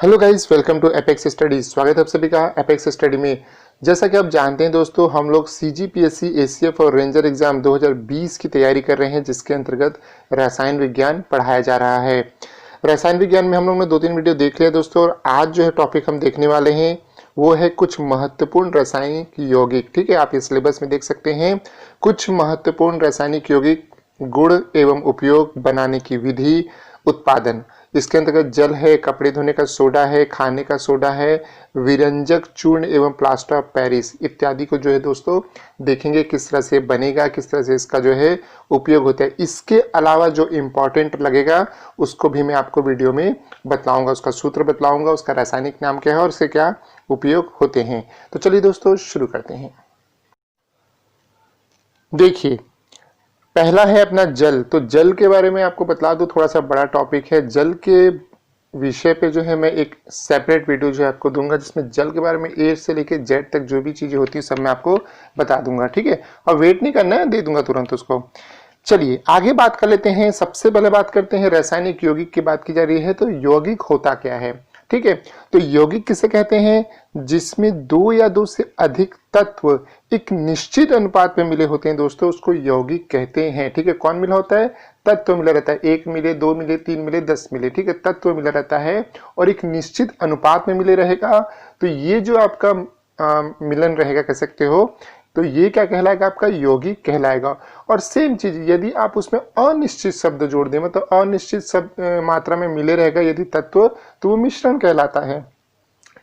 Hello guys, welcome to Apex Studies. स्वागत है आप सभी का एपेक्स स्टडी में। जैसा कि आप जानते हैं दोस्तों, हम लोग सीजीपीएससी, एसीएफ और रेंजर एग्जाम 2020 की तैयारी कर रहे हैं, जिसके अंतर्गत रसायन विज्ञान पढ़ाया जा रहा है। रसायन विज्ञान में हम लोग ने 2-3 वीडियो देख लिया दोस्तों, और आज जो है टॉपिक हम देखने वाले हैं वो है कुछ महत्वपूर्ण रासायनिक यौगिक। ठीक है, आप ये सिलेबस में देख सकते हैं। कुछ महत्वपूर्ण रासायनिक यौगिक, गुण एवं उपयोग, बनाने की विधि, उत्पादन। इसके अंतर्गत जल है, कपड़े धोने का सोडा है, खाने का सोडा है, विरंजक चूर्ण एवं प्लास्टर ऑफ पेरिस इत्यादि को जो है दोस्तों देखेंगे किस तरह से बनेगा, किस तरह से इसका जो है उपयोग होता है। इसके अलावा जो इम्पोर्टेंट लगेगा उसको भी मैं आपको वीडियो में बतलाऊंगा, उसका सूत्र बतलाऊंगा, उसका रासायनिक नाम क्या है और उससे क्या उपयोग होते हैं। तो चलिए दोस्तों शुरू करते हैं। देखिए, पहला है अपना जल। तो जल के बारे में आपको बतला दूं, थोड़ा सा बड़ा टॉपिक है। जल के विषय पे जो है मैं एक सेपरेट वीडियो जो है आपको दूंगा, जिसमें जल के बारे में ए से लेकर जेड तक जो भी चीजें होती है सब मैं आपको बता दूंगा। ठीक है, और वेट नहीं करना है, दे दूंगा तुरंत उसको। चलिए आगे बात कर लेते हैं। सबसे पहले बात करते हैं रासायनिक यौगिक की बात की जा रही है, तो यौगिक होता क्या है। ठीक है, तो यौगिक किसे कहते हैं? जिसमें दो या दो से अधिक तत्व एक निश्चित अनुपात में मिले होते हैं दोस्तों, उसको यौगिक कहते हैं। ठीक है, कौन मिला होता है? तत्व मिला रहता है। 1 मिले, 2 मिले, 3 मिले, 10 मिले। ठीक है, तत्व मिला रहता है और एक निश्चित अनुपात में मिले रहेगा। तो ये जो आपका मिलन रहेगा, कह सकते हो, तो ये क्या कहलाएगा? आपका यौगिक कहलाएगा। और सेम चीज यदि आप उसमें अनिश्चित शब्द जोड़ दें, मतलब अनिश्चित शब्द मात्रा में मिले रहेगा यदि तत्व, तो वो मिश्रण कहलाता है।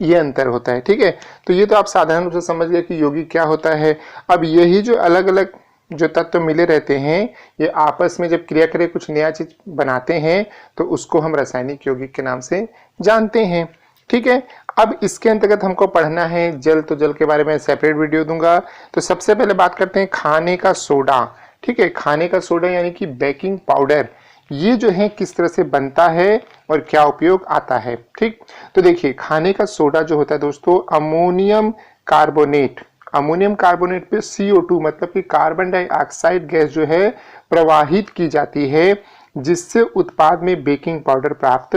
ये अंतर होता है। ठीक है, तो ये तो आप साधारण रूप से समझ गए कि यौगिक क्या होता है। अब यही जो अलग अलग जो तत्व मिले रहते हैं, ये आपस में जब क्रिया करे कुछ नया चीज बनाते हैं, तो उसको हम रासायनिक यौगिक के नाम से जानते हैं। ठीक है, अब इसके अंतर्गत हमको पढ़ना है जल। तो जल के बारे में सेपरेट वीडियो दूंगा। तो सबसे पहले बात करते हैं खाने का सोडा। ठीक है, खाने का सोडा यानी कि बेकिंग पाउडर, ये जो है किस तरह से बनता है और क्या उपयोग आता है। ठीक, तो देखिए, खाने का सोडा जो होता है दोस्तों, अमोनियम कार्बोनेट, अमोनियम कार्बोनेट पे CO2 मतलब कि कार्बन डाइऑक्साइड गैस जो है प्रवाहित की जाती है, जिससे उत्पाद में बेकिंग पाउडर प्राप्त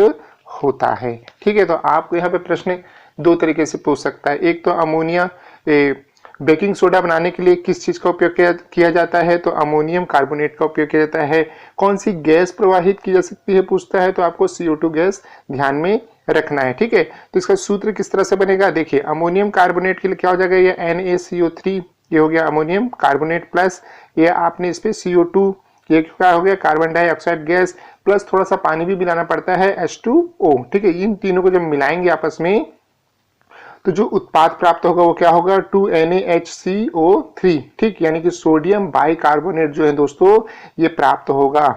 होता है। ठीक है, तो आपको यहाँ पे प्रश्न दो तरीके से पूछ सकता है। एक तो अमोनिया बेकिंग सोडा बनाने के लिए किस चीज का उपयोग किया जाता है? तो अमोनियम कार्बोनेट का उपयोग किया जाता है। कौन सी गैस प्रवाहित की जा सकती है पूछता है, तो आपको CO2 गैस ध्यान में रखना है। ठीक है, तो इसका सूत्र किस तरह से बनेगा? देखिए, अमोनियम कार्बोनेट के लिए क्या हो जाएगा? ये NaCO3, ये हो गया अमोनियम कार्बोनेट, प्लस ये आपने इस पे CO2, ये क्या हो गया? कार्बन डाइऑक्साइड गैस, प्लस थोड़ा सा पानी भी मिलाना पड़ता है, H2O। ठीक है, इन तीनों को जब मिलाएंगे आपस में, तो जो उत्पाद प्राप्त होगा वो क्या होगा? 2NaHCO3। ठीक, यानी कि सोडियम बाइकार्बोनेट जो है दोस्तों, ये प्राप्त होगा।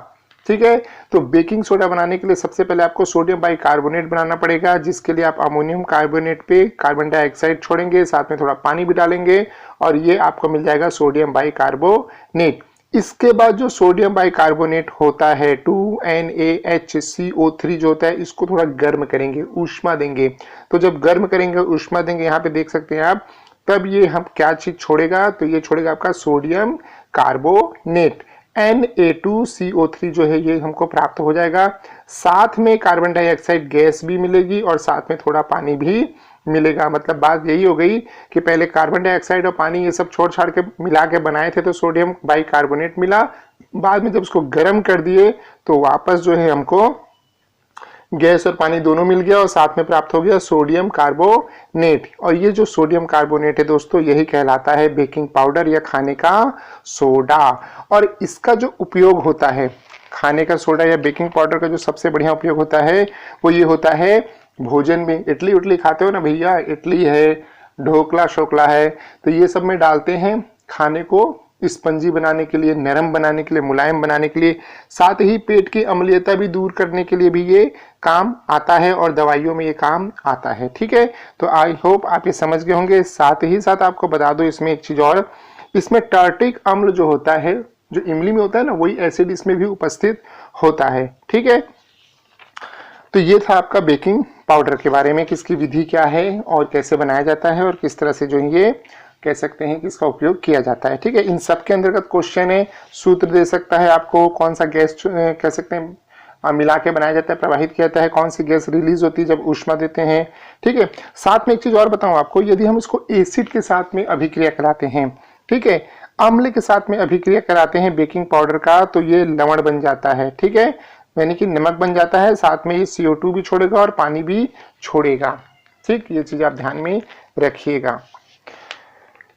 ठीक है, तो बेकिंग सोडा बनाने के लिए सबसे पहले आपको सोडियम बाइकार्बोनेट बनाना पड़ेगा, जिसके लिए आप अमोनियम कार्बोनेट पे कार्बन डाइऑक्साइड छोड़ेंगे, साथ में थोड़ा पानी भी डालेंगे, और ये आपको मिल जाएगा सोडियम बाइकार्बोनेट। इसके बाद जो सोडियम बाइकार्बोनेट होता है 2NaHCO3 जो होता है, इसको थोड़ा गर्म करेंगे, ऊष्मा देंगे। तो जब गर्म करेंगे, ऊष्मा देंगे, यहाँ पे देख सकते हैं आप, तब ये हम क्या चीज छोड़ेगा? तो ये छोड़ेगा आपका सोडियम कार्बोनेट। Na2CO3 जो है ये हमको प्राप्त हो जाएगा। साथ में कार्बन डाइऑक्साइड गैस भी मिलेगी और साथ में थोड़ा पानी भी मिलेगा। मतलब बात यही हो गई कि पहले कार्बन डाइऑक्साइड और पानी ये सब छोड़ छाड़ के मिला के बनाए थे, तो सोडियम बाइकार्बोनेट मिला। बाद में जब उसको गर्म कर दिए तो वापस जो है हमको गैस और पानी दोनों मिल गया और साथ में प्राप्त हो गया सोडियम कार्बोनेट। और ये जो सोडियम कार्बोनेट है दोस्तों, यही कहलाता है बेकिंग पाउडर या खाने का सोडा। और इसका जो उपयोग होता है, खाने का सोडा या बेकिंग पाउडर का जो सबसे बढ़िया उपयोग होता है वो ये होता है भोजन में। इडली उडली खाते हो ना भैया, इडली है, ढोकला शोकला है, तो ये सब में डालते हैं खाने को स्पंजी बनाने के लिए, नरम बनाने के लिए, मुलायम बनाने के लिए। साथ ही पेट की अम्लीयता भी दूर करने के लिए भी ये काम आता है और दवाइयों में ये काम आता है। ठीक है, तो आई होप आप ये समझ गए होंगे। साथ ही साथ आपको बता दो इसमें एक चीज और, इसमें टार्टिक अम्ल जो होता है, जो इमली में होता है ना, वही एसिड इसमें भी उपस्थित होता है। ठीक है, तो ये था आपका बेकिंग पाउडर के बारे में, किसकी विधि क्या है और कैसे बनाया जाता है और किस तरह से जो ये कह सकते हैं कि इसका उपयोग किया जाता है। ठीक है, इन सब के अंतर्गत क्वेश्चन है, सूत्र दे सकता है आपको, कौन सा गैस कह सकते हैं मिला के बनाया जाता है, प्रवाहित किया जाता है। कौन सी गैस रिलीज होती है जब ऊष्मा देते हैं, ठीक है। साथ में एक चीज और बताऊं आपको, यदि हम इसको एसिड के साथ में अभिक्रिया कराते हैं, ठीक है, अम्ल के साथ में अभिक्रिया कराते हैं बेकिंग पाउडर का, तो ये लवण बन जाता है, ठीक है, यानी कि नमक बन जाता है। साथ में ये CO2 भी छोड़ेगा और पानी भी छोड़ेगा, ठीक। ये चीज आप ध्यान में रखिएगा।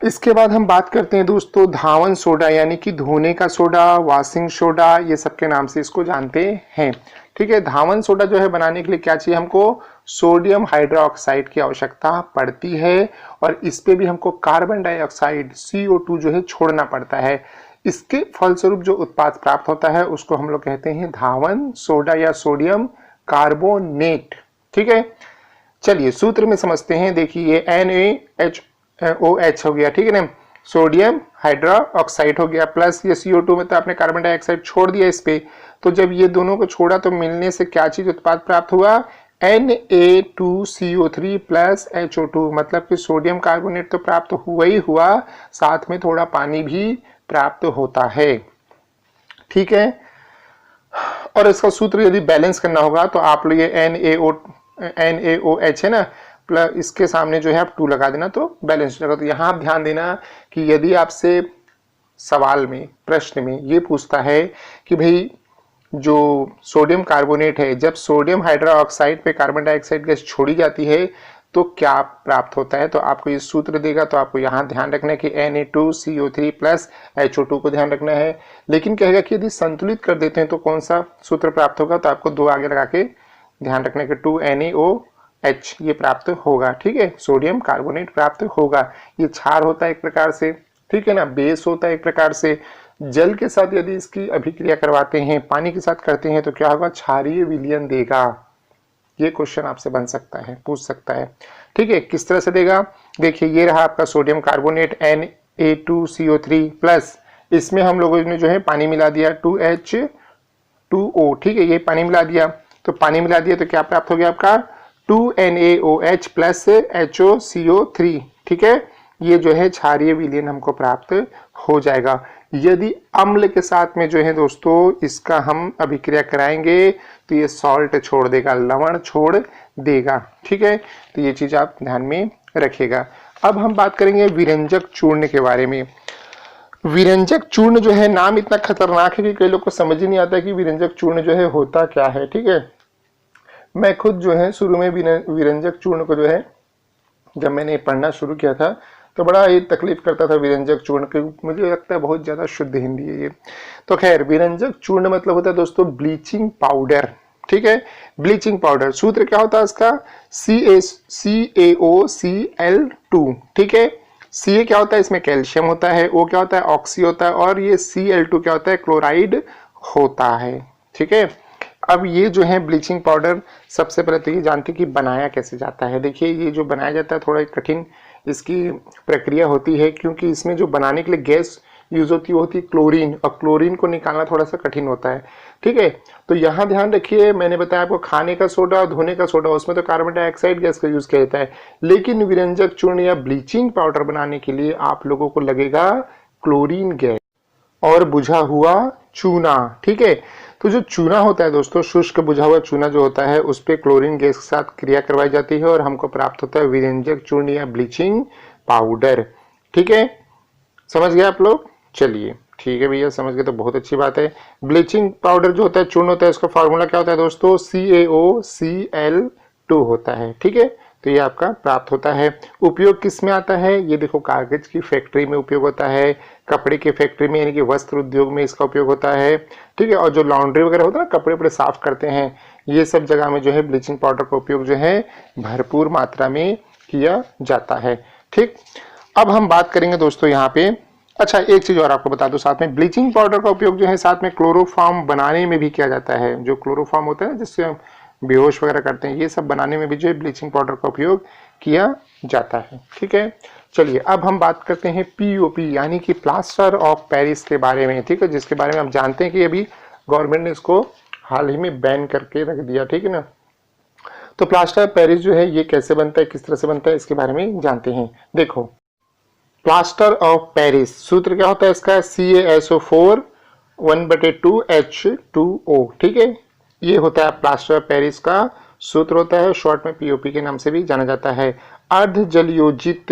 इसके बाद हम बात करते हैं दोस्तों धावन सोडा, यानी कि धोने का सोडा, वॉशिंग सोडा, ये सबके नाम से इसको जानते हैं, ठीक है। धावन सोडा जो है बनाने के लिए क्या चाहिए हमको, सोडियम हाइड्रोक्साइड की आवश्यकता पड़ती है, और इस पे भी हमको कार्बन डाइऑक्साइड CO2 जो है छोड़ना पड़ता है। इसके फलस्वरूप जो उत्पाद प्राप्त होता है उसको हम लोग कहते हैं धावन सोडा या सोडियम कार्बोनेट, ठीक है। चलिए सूत्र में समझते हैं। देखिए NaOH हो गया, ठीक है ना, सोडियम हाइड्रोक्साइड हो गया, प्लस ये CO2 में तो आपने कार्बन डाइऑक्साइड छोड़ दिया इस पे, तो जब ये दोनों को छोड़ा तो मिलने से क्या चीज उत्पाद प्राप्त हुआ, Na2CO3 प्लस HO2, मतलब कि सोडियम कार्बोनेट तो प्राप्त हुआ ही हुआ, साथ में थोड़ा पानी भी प्राप्त होता है, ठीक है। और इसका सूत्र यदि बैलेंस करना होगा तो आप लोग ये NaOH है ना, प्लस इसके सामने जो है आप 2 लगा देना तो बैलेंस हो जाएगा। तो यहाँ आप ध्यान देना कि यदि आपसे सवाल में, प्रश्न में ये पूछता है कि भाई जो सोडियम कार्बोनेट है, जब सोडियम हाइड्रोक्साइड पे कार्बन डाइऑक्साइड गैस छोड़ी जाती है तो क्या प्राप्त होता है, तो आपको ये सूत्र देगा, तो आपको यहाँ ध्यान रखना है कि Na2CO3 प्लस HO2 को ध्यान रखना है। लेकिन कहेगा कि यदि संतुलित कर देते हैं तो कौन सा सूत्र प्राप्त होगा, तो आपको 2 आगे लगा के ध्यान रखने के 2NaOH ये प्राप्त होगा, ठीक है, सोडियम कार्बोनेट प्राप्त होगा। ये क्षार होता है एक प्रकार से, ठीक है ना, बेस होता है एक प्रकार से। जल के साथ यदि इसकी अभिक्रिया करवाते हैं, पानी के साथ करते हैं, तो क्या होगा, क्षारीय विलयन देगा। ये क्वेश्चन आपसे बन सकता है, पूछ सकता है, ठीक है। किस तरह से देगा, देखिए ये रहा आपका सोडियम कार्बोनेट Na2CO3 प्लस, इसमें हम लोगों ने जो है पानी मिला दिया 2H2O, ठीक है, ये पानी मिला दिया, तो पानी मिला दिया तो क्या प्राप्त हो गया आपका 2NaOH प्लस HOCO3, ठीक है। ये जो है क्षारीय विलयन हमको प्राप्त हो जाएगा। यदि अम्ल के साथ में जो है दोस्तों इसका हम अभिक्रिया कराएंगे तो ये सॉल्ट छोड़ देगा, लवण छोड़ देगा, ठीक है। तो ये चीज आप ध्यान में रखिएगा। अब हम बात करेंगे विरंजक चूर्ण के बारे में। विरंजक चूर्ण जो है, नाम इतना खतरनाक है कि कई लोग को समझ ही नहीं आता कि विरंजक चूर्ण जो है होता क्या है, ठीक है। मैं खुद जो है शुरू में विरंजक चूर्ण को जो है जब मैंने पढ़ना शुरू किया था तो बड़ा ये तकलीफ करता था विरंजक चूर्ण के, मुझे लगता है बहुत ज्यादा शुद्ध हिंदी है ये। तो खैर, विरंजक चूर्ण मतलब होता है दोस्तों ब्लीचिंग पाउडर, ठीक है। ब्लीचिंग पाउडर, सूत्र क्या होता है इसका, CaOCl2, ठीक है। Ca क्या होता है, इसमें कैल्शियम होता है, O क्या होता है, ऑक्सी होता है, और ये Cl2 क्या होता है, क्लोराइड होता है, ठीक है। अब ये जो है ब्लीचिंग पाउडर, सबसे पहले तो ये जानते हैं कि बनाया कैसे जाता है। देखिए ये जो बनाया जाता है थोड़ा कठिन इसकी प्रक्रिया होती है, क्योंकि इसमें जो बनाने के लिए गैस यूज होती है वो होती है क्लोरीन, और क्लोरीन को निकालना थोड़ा सा कठिन होता है, ठीक है। तो यहाँ ध्यान रखिए, मैंने बताया आपको खाने का सोडा और धोने का सोडा, उसमें तो कार्बन डाइऑक्साइड गैस का यूज किया जाता है, लेकिन विरंजक चूर्ण या ब्लीचिंग पाउडर बनाने के लिए आप लोगों को लगेगा क्लोरीन गैस और बुझा हुआ चूना, ठीक है। तो जो चूना होता है दोस्तों, शुष्क बुझा हुआ चूना जो होता है, उस पर क्लोरीन गैस के साथ क्रिया करवाई जाती है और हमको प्राप्त होता है विरंजक चूर्ण या ब्लीचिंग पाउडर, ठीक है। समझ गए आप लोग, चलिए ठीक है भैया, समझ गए तो बहुत अच्छी बात है। ब्लीचिंग पाउडर जो होता है, चूर्ण होता है, इसका फॉर्मूला क्या होता है दोस्तों, CaOCl2 होता है, ठीक है। तो ये आपका प्राप्त होता है। उपयोग किस में आता है, ये देखो कागज की फैक्ट्री में उपयोग होता है, कपड़े की फैक्ट्री में यानी कि वस्त्र उद्योग में इसका उपयोग होता है, ठीक है। और जो लॉन्ड्री वगैरह होता है ना, कपड़े वपड़े साफ करते हैं, ये सब जगह में जो है ब्लीचिंग पाउडर का उपयोग जो है भरपूर मात्रा में किया जाता है, ठीक। अब हम बात करेंगे दोस्तों यहाँ पे, अच्छा एक चीज और आपको बता दूं साथ में, ब्लीचिंग पाउडर का उपयोग जो है साथ में क्लोरोफॉर्म बनाने में भी किया जाता है। जो क्लोरोफॉर्म होता है जिससे हम बेहोश वगैरह करते हैं, ये सब बनाने में भी जो है ब्लीचिंग पाउडर का उपयोग किया जाता है, ठीक है। चलिए अब हम बात करते हैं POP यानी कि प्लास्टर ऑफ पेरिस के बारे में, ठीक है, जिसके बारे में हम जानते हैं कि अभी गवर्नमेंट ने इसको हाल ही में बैन करके रख दिया, ठीक है ना। तो प्लास्टर ऑफ पेरिस जो है ये कैसे बनता है, किस तरह से बनता है, इसके बारे में जानते हैं। देखो प्लास्टर ऑफ पेरिस, सूत्र क्या होता है इसका, CaSO4 1/2H2O, ठीक है। ये होता है प्लास्टर ऑफ पेरिस का सूत्र होता है, शॉर्ट में पीओपी के नाम से भी जाना जाता है। अर्ध जल योजित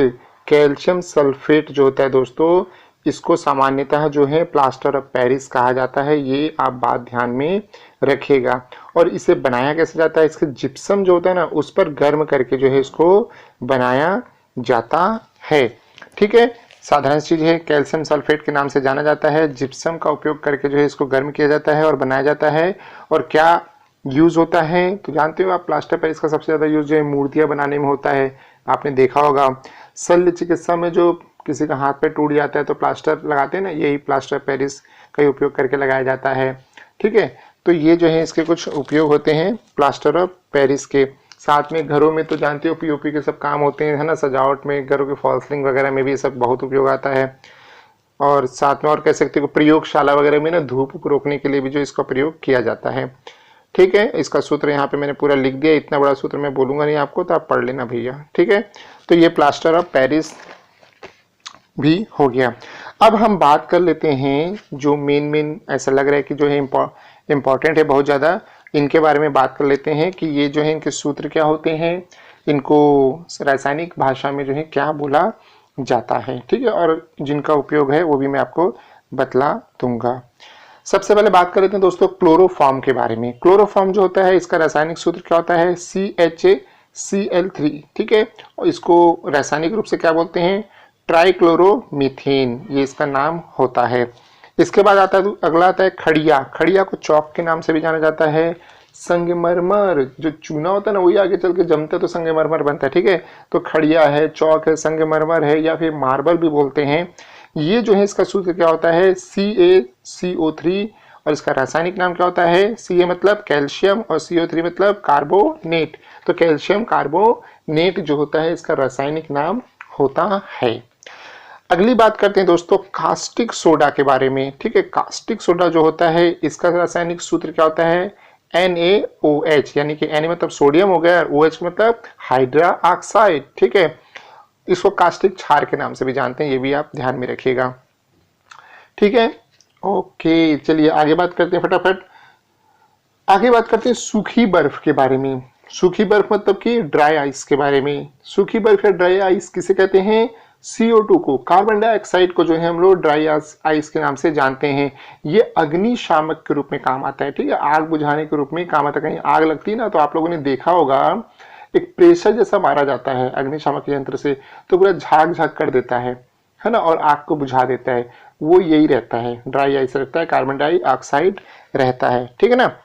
कैल्शियम सल्फेट जो होता है दोस्तों, इसको सामान्यतः जो है प्लास्टर ऑफ पेरिस कहा जाता है, ये आप बात ध्यान में रखिएगा। और इसे बनाया कैसे जाता है, इसके जिप्सम जो होता है ना उस पर गर्म करके जो है इसको बनाया जाता है। ठीक है, साधारण चीज है, कैल्शियम सल्फेट के नाम से जाना जाता है। जिप्सम का उपयोग करके जो है इसको गर्म किया जाता है और बनाया जाता है। और क्या यूज होता है तो जानते हो आप, प्लास्टर पेरिस का सबसे ज्यादा यूज जो है मूर्तियां बनाने में होता है। आपने देखा होगा शल्य चिकित्सा में जो किसी का हाथ पे टूट जाता है तो प्लास्टर लगाते हैं ना, यही प्लास्टर पेरिस का ही उपयोग करके लगाया जाता है। ठीक है, तो ये जो है इसके कुछ उपयोग होते हैं प्लास्टर ऑफ पेरिस के। साथ में घरों में तो जानते हो पीओपी के सब काम होते हैं, है ना, सजावट में, घरों के फॉल सीलिंग वगैरह में भी ये सब बहुत उपयोग आता है। और साथ में और कह सकते हो प्रयोगशाला वगैरह में ना धूप रोकने के लिए भी जो इसका प्रयोग किया जाता है। ठीक है, इसका सूत्र यहाँ पे मैंने पूरा लिख दिया, इतना बड़ा सूत्र मैं बोलूंगा नहीं आपको, तो आप पढ़ लेना भैया। ठीक है, तो ये प्लास्टर ऑफ पेरिस भी हो गया। अब हम बात कर लेते हैं जो मेन ऐसा लग रहा है कि जो है इम्पोर्टेंट है बहुत ज़्यादा, इनके बारे में बात कर लेते हैं कि ये जो है इनके सूत्र क्या होते हैं, इनको रासायनिक भाषा में जो है क्या बोला जाता है। ठीक है, और जिनका उपयोग है वो भी मैं आपको बतला दूंगा। सबसे पहले बात कर लेते हैं दोस्तों क्लोरोफॉर्म के बारे में। क्लोरोफॉर्म जो होता है इसका रासायनिक सूत्र क्या होता है, CHACl3। ठीक है, और इसको रासायनिक रूप से क्या बोलते हैं, ट्राइक्लोरोमीथेन, ये इसका नाम होता है। इसके बाद आता है अगला आता है खड़िया। खड़िया को चौक के नाम से भी जाना जाता है। संगमरमर, जो चूना होता है ना वही आगे चल के जमता है तो संगमरमर बनता है। ठीक है, तो खड़िया है, चौक है, संगमरमर है, या फिर मार्बल भी बोलते हैं। ये जो है इसका सूत्र क्या होता है, CaCO3, और इसका रासायनिक नाम क्या होता है, Ca मतलब कैल्शियम और CO3 मतलब कार्बोनेट। तो कैल्शियम कार्बोनेट जो होता है इसका रासायनिक नाम होता है। अगली बात करते हैं दोस्तों कास्टिक सोडा के बारे में। ठीक है, कास्टिक सोडा जो होता है इसका रासायनिक सूत्र क्या होता है, NaOH, यानी कि Na मतलब सोडियम हो गया और OH मतलब हाइड्रा ऑक्साइड। ठीक है, इसको कास्टिक क्षार के नाम से भी जानते हैं, ये भी आप ध्यान में रखिएगा। ठीक है, ओके, चलिए आगे बात करते हैं फटाफट। आगे बात करते हैं सूखी बर्फ के बारे में। सूखी बर्फ मतलब कि ड्राई आइस के बारे में। सूखी बर्फ या ड्राई आइस किसे कहते हैं, CO2 को, कार्बन डाइऑक्साइड को जो है हम लोग ड्राई आइस के नाम से जानते हैं। ये अग्निशामक के रूप में काम आता है। ठीक है, आग बुझाने के रूप में काम आता है। कहीं आग लगती है ना तो आप लोगों ने देखा होगा एक प्रेशर जैसा मारा जाता है अग्निशामक यंत्र से, तो पूरा झाग झाग कर देता है ना, और आग को बुझा देता है। वो यही रहता है, ड्राई आइस रहता है, कार्बन डाइऑक्साइड रहता है। ठीक है ना,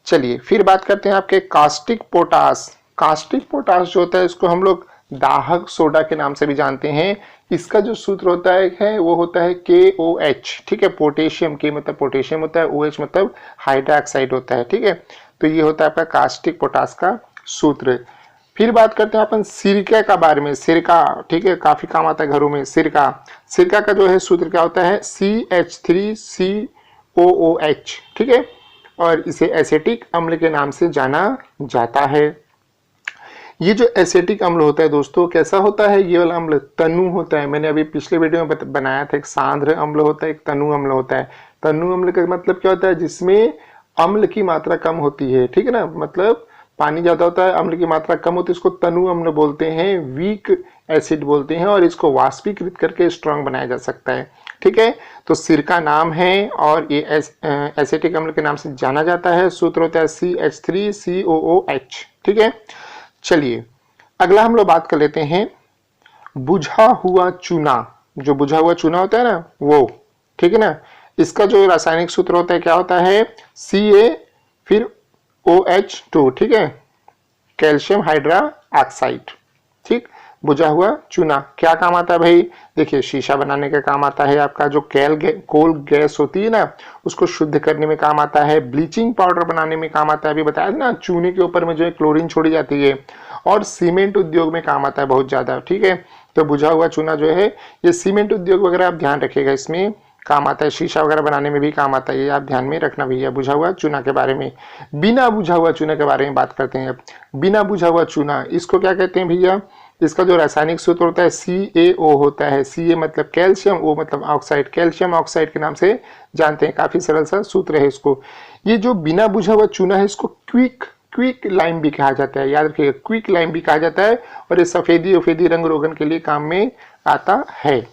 चलिए फिर बात करते हैं आपके कास्टिक पोटास। कास्टिक पोटास जो होता है इसको हम लोग दाहक सोडा के नाम से भी जानते हैं। इसका जो सूत्र होता है वो होता है KOH। ठीक है, पोटेशियम, के मतलब पोटेशियम होता है, OH मतलब हाइड्रोक्साइड होता है। ठीक है, तो ये होता है आपका कास्टिक पोटास का सूत्र। फिर बात करते हैं अपन सिरका का बारे में। सिरका, ठीक है, काफी काम आता है घरों में। सिरका, सिरका का जो है सूत्र क्या होता है, CH3COOH। ठीक है, और इसे एसिटिक अम्ल के नाम से जाना जाता है। ये जो एसिटिक अम्ल होता है दोस्तों कैसा होता है, ये वाला अम्ल तनु होता है। मैंने अभी पिछले वीडियो में बनाया था, एक सांद्र अम्ल होता है, एक तनु अम्ल होता है। तनु अम्ल का मतलब क्या होता है, जिसमें अम्ल की मात्रा कम होती है। ठीक है ना, मतलब पानी ज्यादा होता है, अम्ल की मात्रा कम होती है, इसको तनु अम्ल बोलते हैं, वीक एसिड बोलते हैं, और इसको वाष्पीकृत करके स्ट्रॉन्ग बनाया जा सकता है। ठीक है, तो सिरका नाम है और ये एसिटिक अम्ल के नाम से जाना जाता है। सूत्र होता है CH3COOH। ठीक है, चलिए अगला हम लोग बात कर लेते हैं बुझा हुआ चूना। जो बुझा हुआ चूना होता है ना वो, ठीक है ना, इसका जो रासायनिक सूत्र होता है क्या होता है, Ca फिर OH2। ठीक है, कैल्शियम हाइड्रा ऑक्साइड। ठीक, बुझा हुआ चूना क्या काम आता है भाई, देखिए शीशा बनाने का काम आता है आपका। जो कोल गैस होती है ना उसको शुद्ध करने में काम आता है। ब्लीचिंग पाउडर बनाने में काम आता है, अभी बताया था ना, चूने के ऊपर में जो है क्लोरीन छोड़ी जाती है। और सीमेंट उद्योग में काम आता है बहुत ज्यादा। ठीक है, तो बुझा हुआ चूना जो है ये सीमेंट उद्योग वगैरह आप ध्यान रखिएगा, इसमें काम आता है। शीशा वगैरह बनाने में भी काम आता है, ये आप ध्यान में रखना भैया बुझा हुआ चूना के बारे में। बिना बुझा हुआ चूना के बारे में बात करते हैं अब। बिना बुझा हुआ चूना इसको क्या कहते हैं भैया, इसका जो रासायनिक सूत्र होता है CaO होता है। Ca मतलब कैल्शियम, O मतलब ऑक्साइड, कैल्शियम ऑक्साइड के नाम से जानते हैं। काफी सरल सा सूत्र है इसको। ये जो बिना बुझा हुआ चूना है इसको क्विक लाइम भी कहा जाता है, याद रखिएगा, क्विक लाइम भी कहा जाता है। और ये सफेदी रंग रोगन के लिए काम में आता है।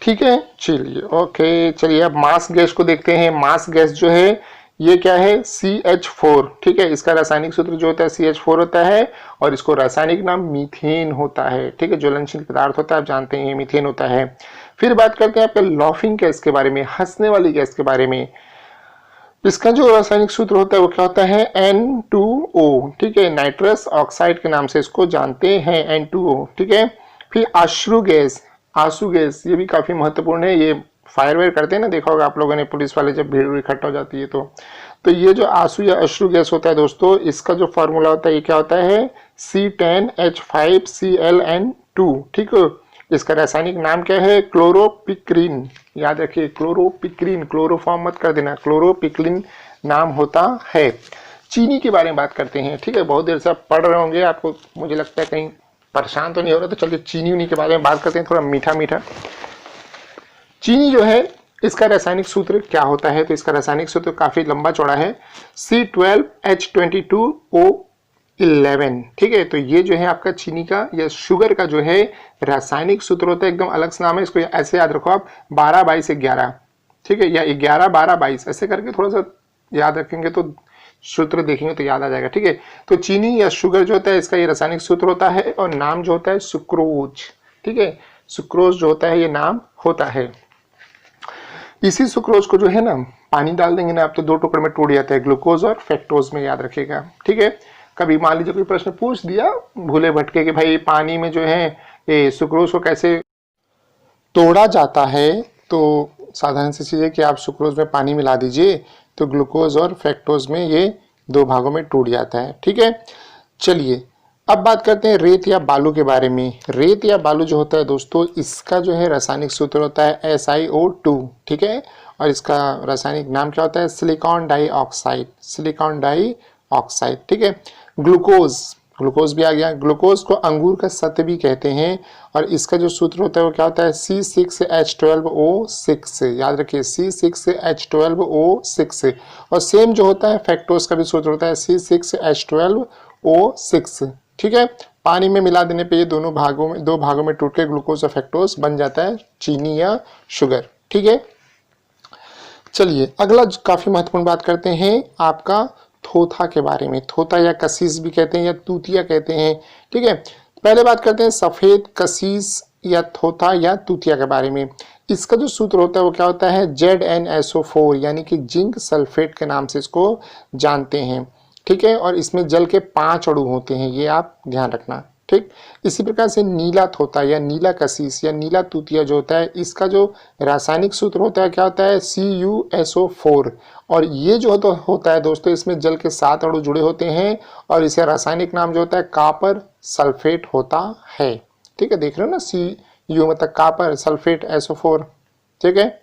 ठीक है, चलिए ओके, चलिए अब मास गैस को देखते हैं। मास गैस जो है ये क्या है, CH4। ठीक है, इसका रासायनिक सूत्र जो होता है CH4 होता है और इसको रासायनिक नाम मीथेन होता है। ठीक है, ज्वलनशील पदार्थ होता है, आप जानते हैं मीथेन होता है। फिर बात करते हैं आपके लॉफिंग गैस के बारे में, हंसने वाली गैस के बारे में। इसका जो रासायनिक सूत्र होता है वो क्या होता है, N2O। ठीक है, नाइट्रस ऑक्साइड के नाम से इसको जानते हैं, N2O। ठीक है, फिर आंसू गैस, ये भी काफी महत्वपूर्ण है। ये फायर वेयर करते हैं ना, देखा होगा आप लोगों ने, पुलिस वाले जब भीड़ इकट्ठा हो जाती है तो ये जो आंसू या अश्रु गैस होता है दोस्तों, इसका जो फॉर्मूला होता है ये क्या होता है, C10H5ClN2। ठीक है, इसका रासायनिक नाम क्या है, क्लोरोपिक्रीन। याद रखिए, क्लोरोपिक्रीन, क्लोरोफॉर्म मत कर देना, क्लोरोपिक्रीन नाम होता है। चीनी के बारे में बात करते हैं। ठीक है, बहुत देर से आप पढ़ रहे होंगे, आपको मुझे लगता है कहीं परेशान तो नहीं हो रहा, तो चलिए चीनी के बारे में बात करते हैं, थोड़ा मीठा। चीनी जो है इसका रासायनिक सूत्र क्या होता है, तो इसका रासायनिक सूत्र काफी लंबा चौड़ा है, C12H22O11। ठीक है, तो ये जो है आपका चीनी का या शुगर का जो है रासायनिक सूत्र होता है, एकदम अलग से नाम है, इसको ऐसे याद रखो आप, 12-22-11। ठीक है, या 11-12-22 ऐसे करके थोड़ा सा याद रखेंगे तो सूत्र देखेंगे तो याद आ जाएगा। ठीक है, तो चीनी या शुगर जो होता है इसका ये रासायनिक सूत्र होता है और नाम जो होता है सुक्रोज। ठीक है, सुक्रोज जो होता है ये नाम होता है। इसी सुक्रोज को जो है ना पानी डाल देंगे ना आप तो 2 टुकड़े में टूट जाता है, ग्लूकोज और फ्रक्टोज में, याद रखिएगा। ठीक है, कभी मान लीजिए कोई प्रश्न पूछ दिया भूले भटके कि भाई पानी में जो है ये सुक्रोज को कैसे तोड़ा जाता है, तो साधारण सी चीज है कि आप सुक्रोज में पानी मिला दीजिए तो ग्लूकोज और फ्रक्टोज में ये 2 भागों में टूट जाता है। ठीक है, चलिए अब बात करते हैं रेत या बालू के बारे में। रेत या बालू जो होता है दोस्तों, इसका जो है रासायनिक सूत्र होता है SiO2। ठीक है, और इसका रासायनिक नाम क्या होता है, सिलिकॉन डाइऑक्साइड, ठीक है। ग्लूकोज भी आ गया। ग्लूकोज को अंगूर का सत्व भी कहते हैं और इसका जो सूत्र होता है वो क्या होता है, C6H12O6। याद रखिए, C6H12O6। और सेम जो होता है फ्रक्टोज का भी सूत्र होता है C6H12O6। ठीक है, पानी में मिला देने पे ये दो भागों में टूट के ग्लूकोज और फ्रक्टोज बन जाता है चीनी या शुगर। ठीक है, चलिए अगला काफी महत्वपूर्ण बात करते हैं आपका थोथा के बारे में। थोथा या कसीस भी कहते हैं या तूतिया कहते हैं। ठीक है, पहले बात करते हैं सफेद कसीस या थोथा या तूतिया के बारे में। इसका जो सूत्र होता है वो क्या होता है, ZnSO4, यानी कि जिंक सल्फेट के नाम से इसको जानते हैं। ठीक है, और इसमें जल के 5 अणु होते हैं, ये आप ध्यान रखना। ठीक, इसी प्रकार से नीला थोथा या नीला कसीस या नीला तूतिया जो होता है, इसका जो रासायनिक सूत्र होता है क्या होता है, CuSO4। और ये जो होता है दोस्तों, इसमें जल के 7 अणु जुड़े होते हैं और इसे रासायनिक नाम जो होता है कॉपर सल्फेट होता है। ठीक है, देख रहे हो ना, Cu मतलब कॉपर सल्फेट SO4। ठीक है,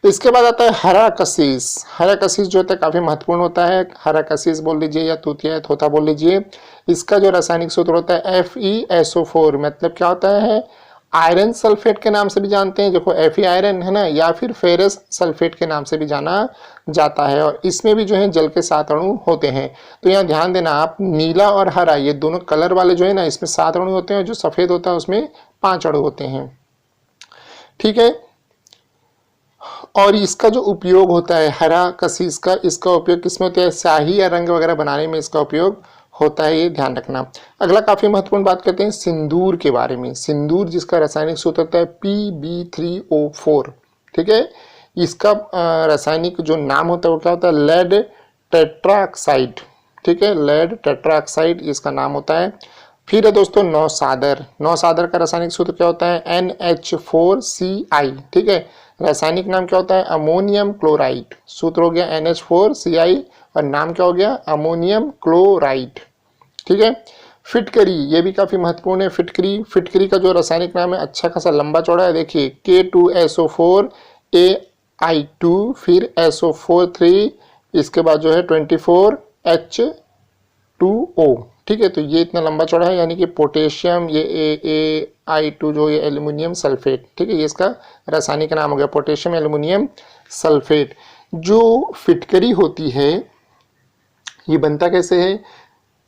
इसके बाद आता है हरा कसीस। हरा कसीस जो होता है काफी महत्वपूर्ण होता है, हरा कसीस बोल लीजिए या तूतिया थोथा बोल लीजिए। इसका जो रासायनिक सूत्र होता है FeSO4, मतलब क्या होता है, आयरन सल्फेट के नाम से भी जानते हैं, देखो Fe आयरन है ना, या फिर फेरस सल्फेट के नाम से भी जाना जाता है। और इसमें भी जो है जल के 7 अणु होते हैं। तो यहाँ ध्यान देना आप, नीला और हरा ये दोनों कलर वाले जो है ना, इसमें 7 अणु होते हैं, जो सफेद होता है उसमें 5 अणु होते हैं। ठीक है, और इसका जो उपयोग होता है हरा कसीस का, इसका उपयोग किसमें होता है, स्याही या रंग वगैरह बनाने में इसका उपयोग होता है, ये ध्यान रखना। अगला काफी महत्वपूर्ण बात करते हैं सिंदूर के बारे में। सिंदूर जिसका रासायनिक सूत्र होता है Pb3O4। ठीक है, इसका रासायनिक जो नाम होता है वो क्या होता है, लेड टेट्राऑक्साइड। ठीक है, लेड टेट्राऑक्साइड इसका नाम होता है। फिर है दोस्तों नौसादर। नौसादर का रासायनिक सूत्र क्या होता है, NH4Ci। ठीक है, रासायनिक नाम क्या होता है, अमोनियम क्लोराइड। सूत्र हो गया NH4Ci और नाम क्या हो गया, अमोनियम क्लोराइड। ठीक है, फिटकरी, ये भी काफी महत्वपूर्ण है। फिटकरी का जो रासायनिक नाम है अच्छा खासा लंबा चौड़ा है, देखिए K2SO4 AI2, फिर SO4 3, इसके बाद जो है 24H2O। ठीक है, तो ये इतना लंबा चौड़ा है, यानी कि पोटेशियम, ये A2 जो ये एल्यूमिनियम सल्फेट, ठीक है, ये इसका रासायनिक नाम हो गया पोटेशियम एल्यूमिनियम सल्फेट। जो फिटकरी होती है ये बनता कैसे है,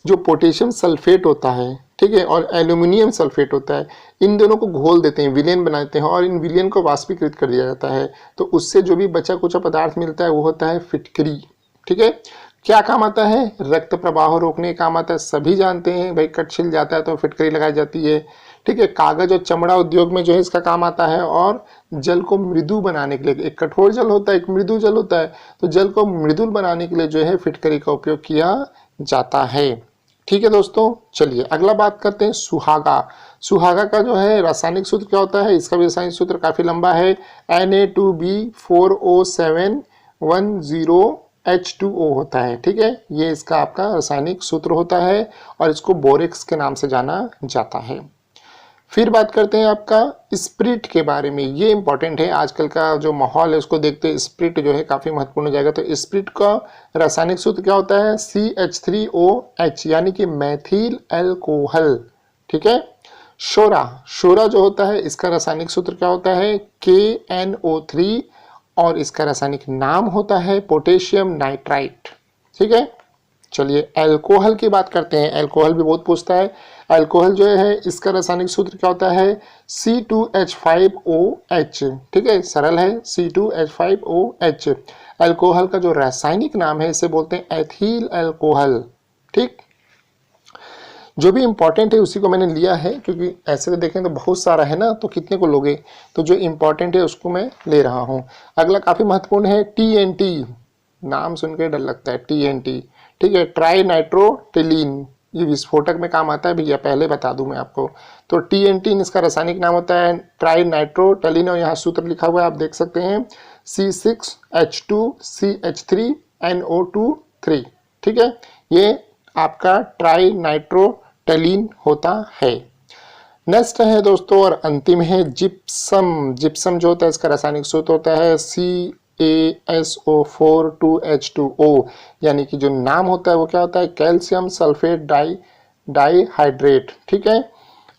जो पोटेशियम सल्फेट होता है, ठीक है, और एल्यूमिनियम सल्फेट होता है, इन दोनों को घोल देते हैं, विलेन बनाते हैं और इन विलेन को वाष्पीकृत कर दिया जाता है, तो उससे जो भी बचा कुचा पदार्थ मिलता है वो होता है फिटकरी। ठीक है, क्या काम आता है, रक्त प्रवाह रोकने का काम आता है, सभी जानते हैं भाई, कट छिल जाता है तो फिटकरी लगाई जाती है। ठीक है, कागज और चमड़ा उद्योग में जो है इसका काम आता है, और जल को मृदु बनाने के लिए, एक कठोर जल होता है एक मृदु जल होता है, तो जल को मृदुल बनाने के लिए जो है फिटकरी का उपयोग किया जाता है। ठीक है दोस्तों, चलिए अगला बात करते हैं सुहागा। सुहागा का जो है रासायनिक सूत्र क्या होता है, इसका भी रासायनिक सूत्र काफी लंबा है, Na2B4O710H2O होता है। ठीक है, ये इसका आपका रासायनिक सूत्र होता है और इसको बोरेक्स के नाम से जाना जाता है। फिर बात करते हैं आपका स्प्रिट के बारे में, ये इंपॉर्टेंट है, आजकल का जो माहौल है उसको देखते हैं स्प्रिट जो है काफ़ी महत्वपूर्ण हो जाएगा। तो स्प्रिट का रासायनिक सूत्र क्या होता है, CH3OH, यानी कि मैथिल एल्कोहल। ठीक है, शोरा, शोरा जो होता है इसका रासायनिक सूत्र क्या होता है, KNO3, और इसका रासायनिक नाम होता है पोटेशियम नाइट्राइट। ठीक है, चलिए अल्कोहल की बात करते हैं, अल्कोहल भी बहुत पूछता है। अल्कोहल जो है इसका रासायनिक सूत्र क्या होता है, C2H5OH। ठीक है, सरल है, C2H5OH। अल्कोहल का जो रासायनिक नाम है इसे बोलते हैं एथिल अल्कोहल। ठीक, जो भी इंपॉर्टेंट है उसी को मैंने लिया है, क्योंकि ऐसे तो देखें तो बहुत सारा है ना, तो कितने को लोगे, तो जो इंपॉर्टेंट है उसको मैं ले रहा हूँ। अगला काफी महत्वपूर्ण है TNT, नाम सुन के डर लगता है TNT। ठीक है, ट्राई नाइट्रोटेलिन, ये विस्फोटक में काम आता है भैया, पहले बता दूं मैं आपको। तो TNT इसका रासायनिक नाम होता है ट्राई नाइट्रोटेलिन, और यहाँ सूत्र लिखा हुआ है आप देख सकते हैं, C6H2CH3NO2 3। ठीक है, ये आपका ट्राई नाइट्रोटेलिन होता है। नेक्स्ट है दोस्तों और अंतिम है जिप्सम। जिप्सम जो होता है इसका रासायनिक सूत्र होता है CaSO4 2H2O, यानी कि जो नाम होता है वो क्या होता है, कैल्शियम सल्फेट डाइहाइड्रेट। ठीक है,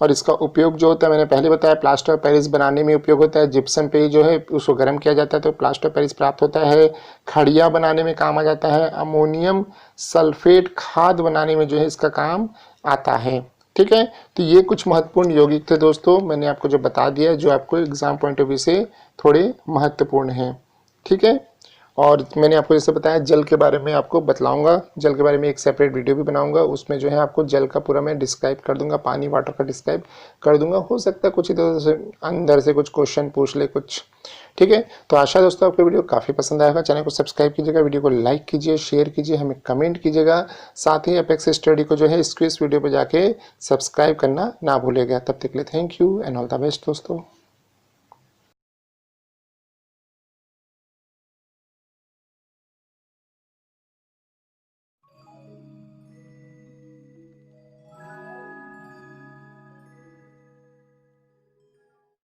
और इसका उपयोग जो होता है मैंने पहले बताया, प्लास्टर ऑफ पेरिस बनाने में उपयोग होता है। जिप्सम पे जो है उसको गर्म किया जाता है तो प्लास्टर ऑफ पेरिस प्राप्त होता है। खड़िया बनाने में काम आ जाता है। अमोनियम सल्फेट खाद बनाने में जो है इसका काम आता है। ठीक है, तो ये कुछ महत्वपूर्ण यौगिक थे दोस्तों, मैंने आपको जो बता दिया जो आपको एग्जाम पॉइंट ऑफ व्यू से थोड़े महत्वपूर्ण हैं। ठीक है, और मैंने आपको जैसे बताया जल के बारे में आपको बतलाऊंगा, जल के बारे में एक सेपरेट वीडियो भी बनाऊंगा, उसमें जो है आपको जल का पूरा मैं डिस्क्राइब कर दूंगा, पानी वाटर का डिस्क्राइब कर दूंगा। हो सकता है कुछ इधर से अंदर से कुछ क्वेश्चन पूछ ले कुछ। ठीक है, तो आशा दोस्तों आपको वीडियो काफ़ी पसंद आएगा। चैनल को सब्सक्राइब कीजिएगा, वीडियो को लाइक कीजिए, शेयर कीजिए, हमें कमेंट कीजिएगा। साथ ही अपेक्स स्टडी को जो है इस वीडियो पर जाके सब्सक्राइब करना ना भूलिएगा। तब तक के लिए thank you and all the best दोस्तों।